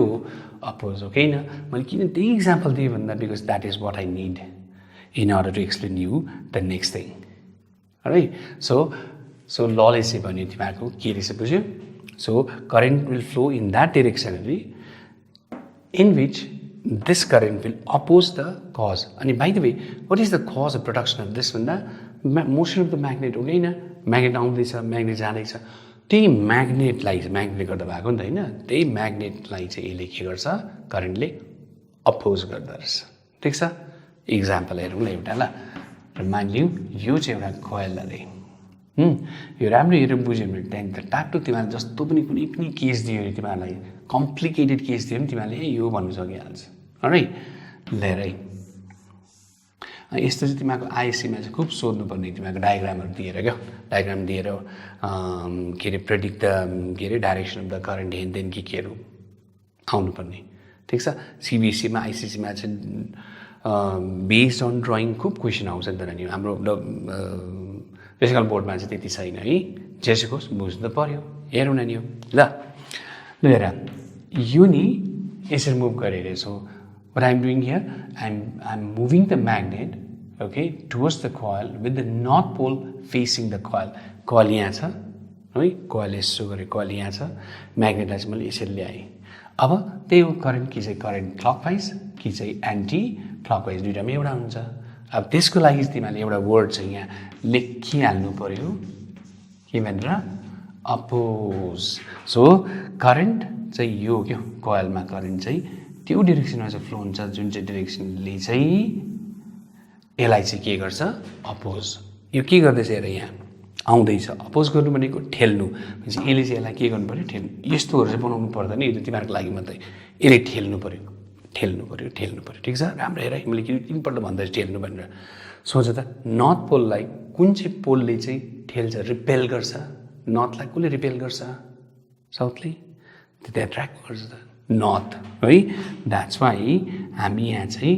[SPEAKER 1] अपोज हो होइन मैले किन त्यही इक्जाम्पल दिएँ भन्दा because that is what I need in order to explain you the next thing है सो लले चाहिँ भन्यो तिमीहरूको के रहेछ बुझ्यो so current will flow in that direction in which this current will oppose the cause. And by the way, what is the cause of production of this one? The motion of the magnet. Okay, na magnet आउँदैछ magnet जाँदैछ त्यही म्याग्नेटलाई म्याग्नेटले गर्दा भएको नि त होइन त्यही म्याग्नेटलाई चाहिँ यसले के गर्छ करेन्टले अपोज गर्दो रहेछ ठिक छ इक्जाम्पल हेरौँ ल एउटा ल मान लिउँ यो चाहिँ एउटा कोइल अरे यो राम्रो हेरेर बुझ्यो भने त्यहाँदेखि त टाक्टो तिमीहरूले जस्तो पनि कुनै पनि केस दियो भने तिमीहरूलाई कम्प्लिकेटेड केस दियो भने तिमीहरूले यो भन्नु सकिहाल्छ है लिएर है यस्तो चाहिँ तिमीहरूको आइएससीमा चाहिँ खुब सोध्नुपर्ने तिमीहरूको डायग्रामहरू दिएर क्या डायग्राम दिएर के अरे प्रेडिक्ट द के अरे डाइरेक्सन अफ द करेन्ट हेन देन केहरू आउनुपर्ने ठिक छ सिबिएससीमा आइसिसीमा चाहिँ बेस्ड अन ड्रइङ खुब क्वेसन आउँछ नि त नानी हाम्रो फिजिकल बोर्डमा चाहिँ त्यति छैन है जेसुको बुझ्नु त पर्यो हेरौँ नानी हो ल हेर यो नि यसरी मुभ गरेर so what I'm doing here I'm moving the magnet okay towards the coil with the north pole facing the coil यहाँ छ है coil यसो गरे coil यहाँ छ म्याग्नेटलाई चाहिँ मैले यसरी ल्याएँ अब त्यही हो करेन्ट कि चाहिँ करेन्ट क्लकवाइज कि चाहिँ एन्टी क्लकवाइज दुईटामा एउटा हुन्छ अब त्यसको लागि तिमीहरूले एउटा वर्ड चाहिँ यहाँ लेखिहाल्नु पर्यो के भनेर अपोज सो करेन्ट चाहिँ यो क्या कोइलमा करेन्ट चाहिँ त्यो डिरेक्सनमा चाहिँ फ्लो हुन्छ जुन चाहिँ डिरेक्सनले चाहिँ यसलाई चाहिँ के गर्छ अपोज यो के गर्दैछ हेर यहाँ आउँदैछ अपोज गर्नु भनेको ठेल्नु भनेपछि यसले चाहिँ यसलाई के गर्नु पऱ्यो ठेल्नु यस्तोहरू चाहिँ बनाउनु पर्दैन यो तिमीहरूको लागि मात्रै यसले ठेल्नु पऱ्यो ठिक छ राम्रो हेर मैले के तिनपल्ट भन्दैछु ठेल्नु भनेर सोच त नर्थ पोललाई कुन चाहिँ पोलले चाहिँ ठेल्छ रिपेल गर्छ नर्थलाई कसले रिपेल गर्छ साउथले त्यो एट्र्याक्ट गर्छ त नर्थ है द्याट्स वाइ हामी यहाँ चाहिँ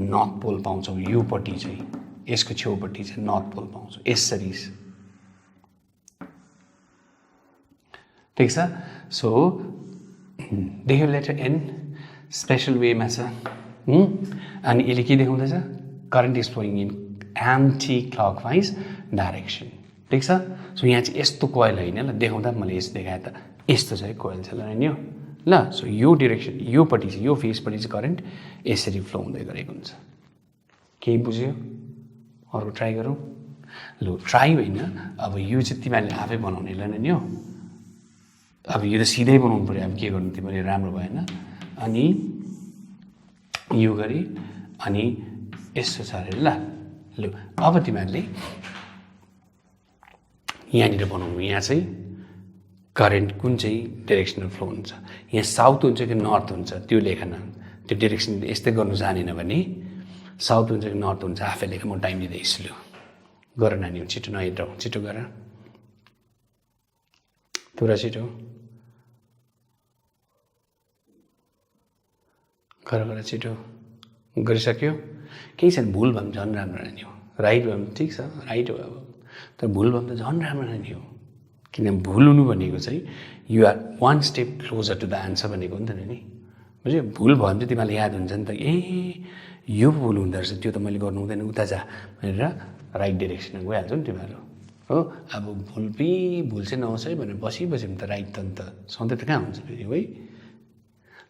[SPEAKER 1] नर्थ पोल पाउँछौँ योपट्टि चाहिँ यसको छेउपट्टि चाहिँ नर्थ पोल पाउँछौँ यसरी ठिक छ सो देख्यो लेटर एन स्पेसल वेमा छ अनि यसले के देखाउँदैछ current is flowing in anti clockwise direction ठिक छ सो यहाँ चाहिँ यस्तो कोइल होइन ल देखाउँदा मैले यस्तो देखाएँ त यस्तो चाहिँ कोइल छ ल नि ल सो यो डिरेक्सन योपट्टि चाहिँ यो फेसपट्टि चाहिँ करेन्ट यसरी फ्लो हुँदै गरेको हुन्छ केही बुझ्यो अरू ट्राई गरौँ ल ट्राई होइन अब यो चाहिँ तिमीहरूले आफै बनाउने ल नि हो अब यो त सिधै बनाउनु पऱ्यो अब के गर्नु तिमीले राम्रो भएन अनि यो गरी अनि यस्तो छ अरे ल अब तिमीहरूले यहाँनिर बनाउनु यहाँ चाहिँ करेन्ट कुन चाहिँ डिरेक्सनल फ्लो हुन्छ यहाँ साउथ हुन्छ कि नर्थ हुन्छ त्यो लेखन त्यो डिरेक्सन यस्तै गर्नु जानेन भने साउथ हुन्छ कि नर्थ हुन्छ आफै लेख म टाइम दिँदैछु लु गर नानी छिटो नहिँडाउ छिटो गर पुरा छिटो गर छिटो गरिसक्यो केही छैन भुल भए पनि झन् राम्रो नानी हो राइट भए पनि ठिक छ राइट हो अब तर भुल भए पनि त झन् राम्रो नानी हो किन भुल हुनु भनेको चाहिँ you are one step closer to the answer भनेको हो नि त नि बुझ्यो भुल भयो भने चाहिँ तिमीलाई याद हुन्छ नि त ए यो भुल हुँदो रहेछ त्यो त मैले गर्नु हुँदैन उता जा भनेर राइट डिरेक्सनमा गइहाल्छौ नि तिमीहरू हो अब भुल चाहिँ नहोस् है भनेर बसी भने त राइट त नि त सधैँ त कहाँ हुन्छ फेरि है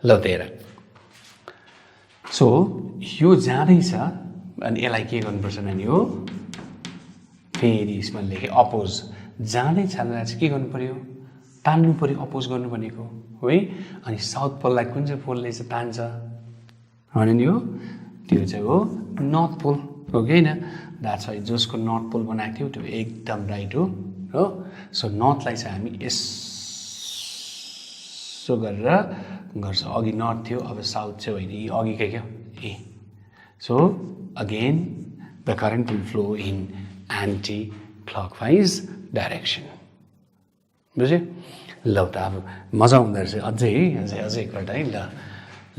[SPEAKER 1] ल त हेर सो यो जाँदैछ अनि यसलाई के गर्नुपर्छ नानी हो फेरि यसमा लेखेँ अपोज जाँदैछ चाहिँ के गर्नु पर्यो तान्नु पर्यो अपोज गर्नु भनेको है अनि साउथ पोललाई कुन चाहिँ पोलले चाहिँ तान्छ होइन नि हो, त्यो चाहिँ हो नर्थ पोल हो कि होइन, द्याट्स वाइ जसको नर्थ पोल बनाएको थियो त्यो एकदम राइट हो। सो नर्थलाई चाहिँ हामी यसो गरेर गर्छ, अघि नर्थ थियो अब साउथ चाहिँ होइन, यी अघिकै क्या ए। So again the current will flow in anti clockwise direction. बुझ्यो? ल त अब मजा आउँदो रहेछ अझै अझै एकपल्ट है।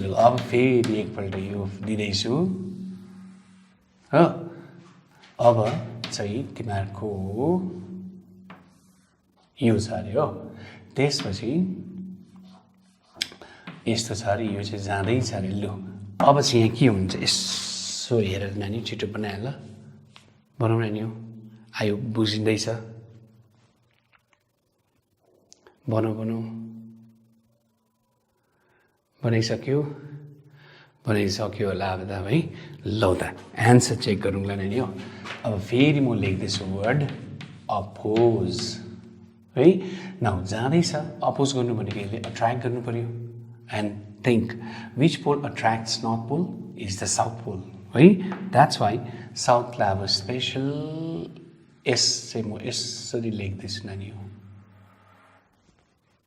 [SPEAKER 1] ल अब फेरि एकपल्ट यो दिँदैछु हो। अब चाहिँ तिमीहरूको यो छ अरे हो, त्यसपछि यस्तो छ अरे, यो चाहिँ जाँदैछ अरे। लु अब चाहिँ यहाँ के हुन्छ यसो हेरेर नानी छिटो बनाएर ल बनाउन नि हो, आयो बुझिँदैछ, बनाऊ बनाइसक्यो होला अब त है। ल त एन्सर चेक गरौँला नानी हो। अब फेरि म लेख्दैछु वर्ड अपोज है। नाउ जाँदैछ, अपोज गर्नु भनेको यसले अट्र्याक्ट गर्नु पर्यो। And think which pole attracts north pole is the south pole है। द्याट्स वाइ साउथलाई अब स्पेसल एस चाहिँ म यसरी लेख्दैछु नानी हो।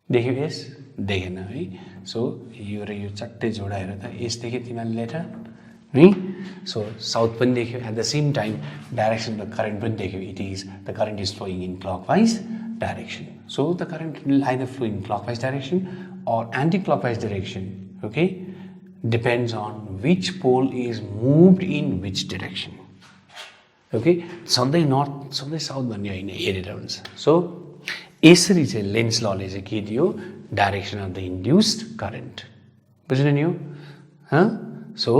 [SPEAKER 1] देख्यो एस? देखेन है। सो यो र यो चट्टै जोडाएर त एस देख्यो तिमीहरूले लेटर है। सो साउथ पनि देख्यो, at the same time direction the current पनि देख्यो, it is the current is flowing in clockwise direction. So the current will either flow in clockwise direction or anti-clockwise direction, okay? Depends on which pole is moved in which direction, okay? सधैँ north सधैँ south भन्ने होइन, हेरेर हुन्छ। So यसरी चाहिँ lens लले चाहिँ के दियो, direction of the induced current. बुझ्नु नि हो? सो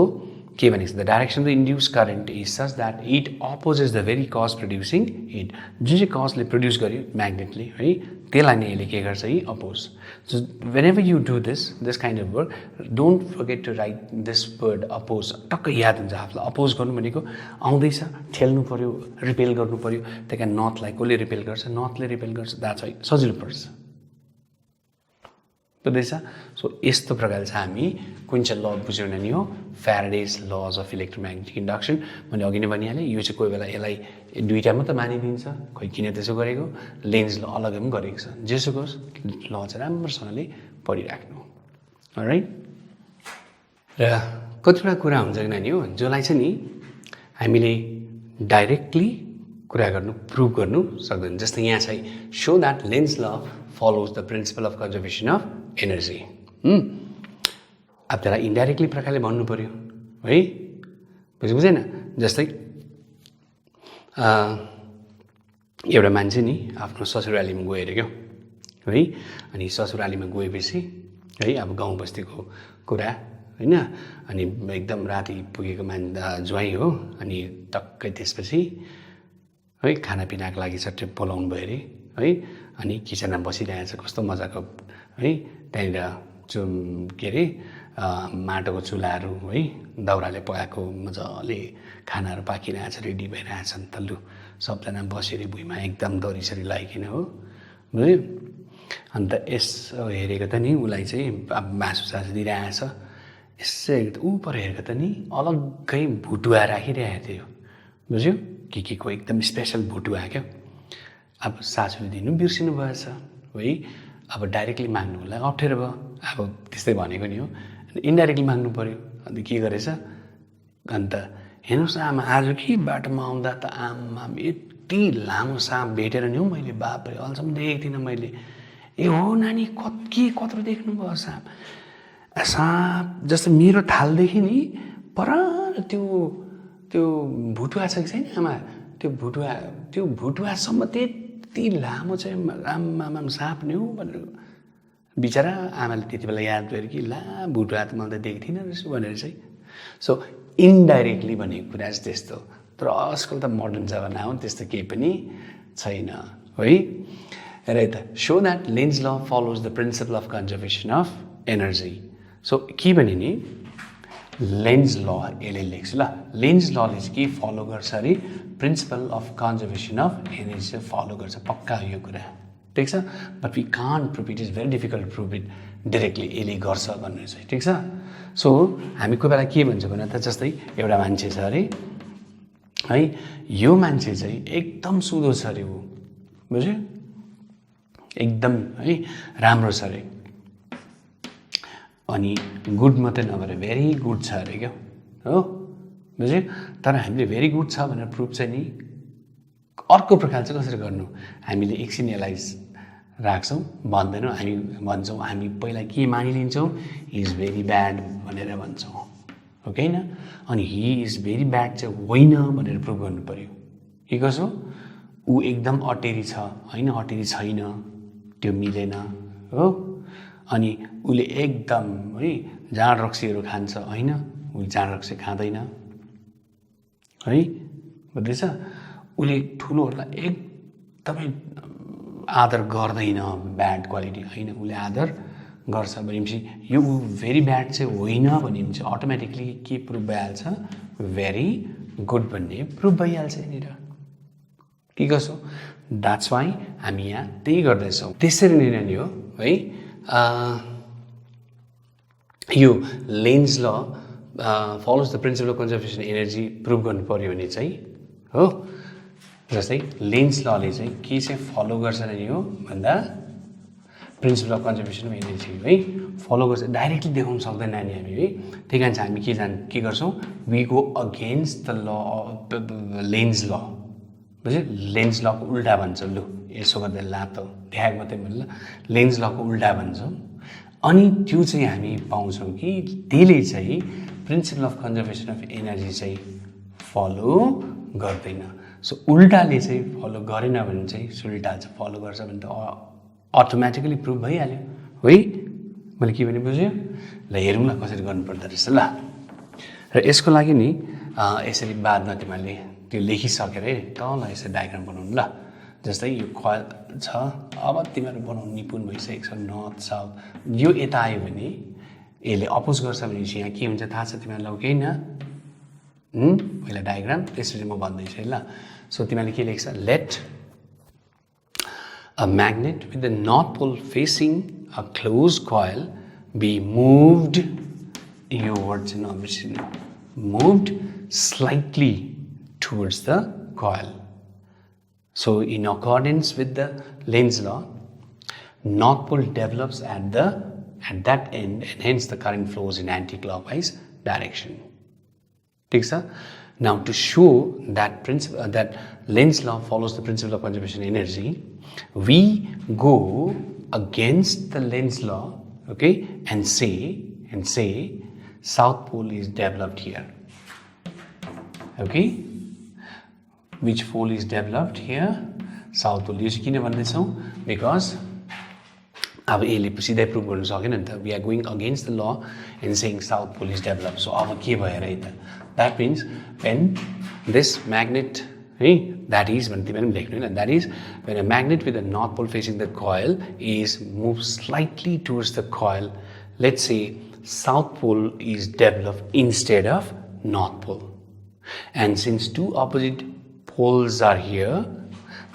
[SPEAKER 1] के भनेको छ, the direction of the induce current is such that it opposes the very cause producing it. जुन चाहिँ कजले प्रड्युस गर्यो म्याग्नेटले है, त्यसलाई नै यसले के गर्छ यी oppose. So whenever you do this kind of work, don't forget to write this word oppose. टक्क याद हुन्छ आफूलाई, अपोज गर्नु भनेको आउँदैछ ठेल्नु पऱ्यो, रिपेल गर्नु पऱ्यो। त्यही कारण नर्थलाई कसले रिपेल गर्छ, नर्थले रिपेल गर्छ, द्याट्स वाइ सजिलो पर्छ। बुझ्दैछ? सो यस्तो प्रकारले चाहिँ हामी कुन चाहिँ ल बुझ्यौँ नि हो, Faraday's lodge of electromagnetic induction. मैले अघि नै भनिहालेँ, यो चाहिँ कोही बेला यसलाई दुईवटा मात्रै मानिदिन्छ, खोइ किन त्यसो गरेको, लेन्स ल अलगै पनि गरेको छ। जेसुकै होस् ल चाहिँ राम्रोसँगले पढिराख्नु, राइट? र कतिवटा कुरा हुन्छ कि नानी हो, जसलाई चाहिँ नि हामीले डाइरेक्टली कुरा गर्नु प्रुभ गर्नु सक्दैन। जस्तै यहाँ चाहिँ सो द्याट लेन्स ल follows the principle of conservation of energy. अब त्यसलाई इन्डाइरेक्टली प्रकारले भन्नु पर्यो है, बुझेन? जस्तै एउटा मान्छे नि आफ्नो ससुरालीमा गएर क्या है, अनि ससुरालीमा गएपछि है, अब गाउँ बस्तीको कुरा होइन, अनि एकदम राति पुगेको ज्वाइँ हो, अनि टक्कै त्यसपछि है खानापिनाको लागि सट्टै बोलाउनु भयो अरे है, अनि किचनमा बसिरहेछ, कस्तो मजाको है, त्यहाँनिर के अरे माटोको चुलाहरू है, दाउराले पकाएको मजाले खानाहरू पाकिरहेछ, रेडी भइरहेछन् त। लु सबजना बसेर भुइँमा एकदम दरिसरी लगाइकन हो, बुझ्यो? अन्त यसो हेरेको त नि उसलाई चाहिँ अब मासु सासु दिइरहेछ, यसो हेरेको त ऊ पर हेरेको त नि अलग्गै भुटुवा राखिरहेको थियो, बुझ्यो? के को एकदम स्पेसल भुटुवा क्या। अब सासूले दिनु बिर्सिनु भएछ है, अब डाइरेक्टली माग्नुलाई अप्ठ्यारो भयो, अब त्यस्तै भनेको नि हो। इन्डाइरेक्टली माग्नु पऱ्यो, अन्त के गरेछ, अन्त हेर्नुहोस् आमा आज कि बाटोमा आउँदा त आमा यति लामो साँप भेटेर नि हौ मैले, बापरे अहिलेसम्म देखेको थिइनँ मैले। ए हो नानी कत्रो देख्नुभयो साँप? साँप जस्तो मेरो थालदेखि नि पर त्यो भुटुवा छ कि छैन आमा, त्यो भुटुवासम्म त्यति लामो चाहिँ आमामा साँप नि हो भनेर बिचरा आमाले त्यति बेला याद भयो कि ला भुटुवा त मैले त देखेको थिइनँ रहेछु भनेर चाहिँ। सो इन्डाइरेक्टली भनेको कुरा चाहिँ त्यस्तो, तर आजकल त मोडर्न जमाना हो, त्यस्तो केही पनि छैन है। राइट, सो द्याट लेन्स ल follows the principal of conservation of energy. So के भने नि लेन्स ल यसले लेख्छु ल, लेन्स लले चाहिँ के फलो गर्छ अरे, principle of conservation of energy चाहिँ फलो गर्छ, पक्का यो कुरा, ठिक छ। But we can't prove it, is very difficult to prove it directly यसले गर्छ भन्ने चाहिँ ठिक छ। सो हामी कोही बेला के भन्छौँ भने त जस्तै एउटा मान्छे छ अरे है, यो मान्छे चाहिँ एकदम सुधो छ अरे, ऊ बुझ्यो एकदम है राम्रो छ अरे, अनि गुड मात्रै नभएर भेरी गुड छ अरे क्या हो, बुझ्यो। तर हामीले भेरी गुड छ भनेर प्रुफ चाहिँ नि अर्को प्रकार चाहिँ कसरी गर्नु, हामीले एकछिन यसलाई राख्छौँ, भन्दैनौँ, हामी भन्छौँ, हामी पहिला के मानिलिन्छौँ, हि इज भेरी ब्याड भनेर भन्छौँ, हो कि होइन। अनि हि इज भेरी ब्याड चाहिँ होइन भनेर प्रुभ गर्नु पऱ्यो कि कसो, ऊ एकदम अटेरी छ होइन, अटेरी छैन, त्यो मिलेन हो। अनि उसले एकदम है जाँड रक्सीहरू खान्छ होइन, उसले जाँड रक्सी खाँदैन है, बुझ्दैछ। उसले ठुलोहरूलाई एकदमै आदर गर्दैन, ब्याड क्वालिटी होइन, उसले आदर गर्छ भनेपछि यो ऊ भेरी ब्याड चाहिँ होइन भनेपछि अटोमेटिकली के प्रुभ भइहाल्छ, भेरी गुड भन्ने प्रुभ भइहाल्छ यहाँनिर कि कसो। द्याट्स वाइ हामी यहाँ त्यही गर्दैछौँ। त्यसरी नै नानी हो है, यो लेन्स ल follows the principal of conservation energy prove गर्नु पर्यो भने चाहिँ हो, जस्तै लेन्स लले चाहिँ के चाहिँ फलो गर्छ नि हो भन्दा principal of conservation of energy है फलो गर्छ, डाइरेक्टली देखाउन सक्दैन नानी हामी है। त्यही कारण चाहिँ हामी के गर्छौँ, we go against the law of Lenz law, बुझ्यो, लेन्स लको उल्टा भन्छौँ, लु यसो गर्दा लातो देखाएको मात्रै भन्नु, लेन्स लको उल्टा भन्छौँ। अनि त्यो चाहिँ हामी पाउँछौँ कि त्यसले चाहिँ principal of conservation of energy चाहिँ फलो गर्दैन। सो उल्टाले चाहिँ फलो गरेन भने चाहिँ सुल्टा चाहिँ फलो गर्छ भने त अटोमेटिकली प्रुभ भइहाल्यो है। मैले के भने बुझ्यो, ल हेरौँ ल कसरी गर्नुपर्दो रहेछ ल। र यसको लागि नि यसरी बादमा तिमीहरूले त्यो लेखिसकेर तल यसरी डायग्राम बनाउनु ल। जस्तै यो कोइल छ, अब तिमीहरू बनाउनु निपुण भइसकेको छ, नर्थ साउथ, यो यता आयो भने यसले अपोज गर्छ भनेपछि यहाँ के हुन्छ थाहा छ तिमीहरूलाई, केही न पहिला डायग्राम त्यसरी म भन्दैछु है ल। सो तिमीहरूले के लेख्छ, late a magnet with the north pole facing a closed coil be moved, your words in obviously moved slightly towards the coil. So in accordance with the Lenz law, north pole develops at that end and hence the current flows in anti-clockwise direction. ठीक छ? Now to show that principle, that Lenz law follows the principle of conservation energy, we go against the Lenz law, okay, and say south pole is developed here. Okay, which pole is developed here? South pole. This किन भन्दैछौं? Because अब यसले सिधै prove गर्न सकेन नि त. We are going against the law and saying south pole is developed. So अब के भयो र त? That means when this magnet, that is when that is when a magnet with a north pole facing the coil is moved slightly towards the coil, let's say south pole is developed instead of north pole. And since two opposite poles are here,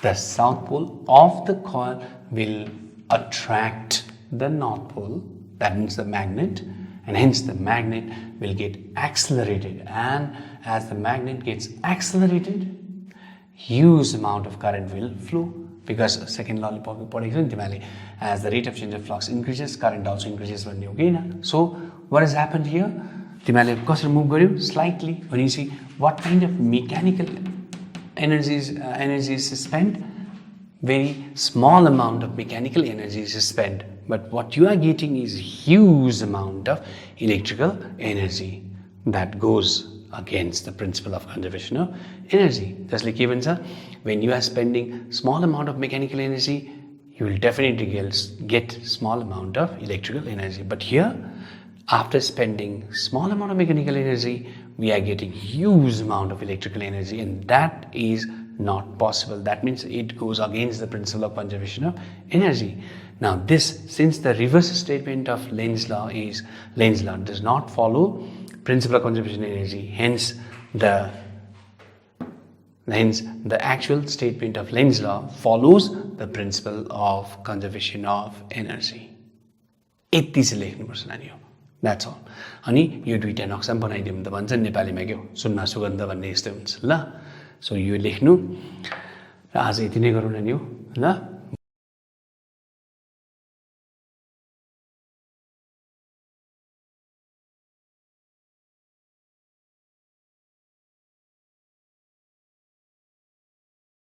[SPEAKER 1] the south pole of the coil will attract the north pole, that means the magnet, and hence the magnet will get accelerated, and as the magnet gets accelerated, huge amount of current will flow, because second law as the rate of change of flux increases, current also increases. So what has happened here? Move slightly. When you see what kind of mechanical energy is spent, very small amount of mechanical energy is spent, but what you are getting is huge amount of electrical energy that goes against the principle of conservation of energy. Just like even sir, when you are spending small amount of mechanical energy, you will definitely get small amount of electrical energy. But here, after spending small amount of mechanical energy, we are getting huge amount of electrical energy, and that is not possible. That means it goes against the principle of conservation of energy. Now this, since the reverse statement of Lenz law does not follow principle of conservation of energy, hence the actual statement of Lenz law follows the principle of conservation of energy. यति चाहिँ लेख्नुपर्छ नानी हो that's all अनि यो दुईटा नक्सा पनि बनाइदिउँ त भन्छ नेपालीमा के हो सुनमा सुगन्ध भन्ने यस्तै हुन्छ ल सो यो लेख्नु र आज यति नै गरौँ नानी हो ल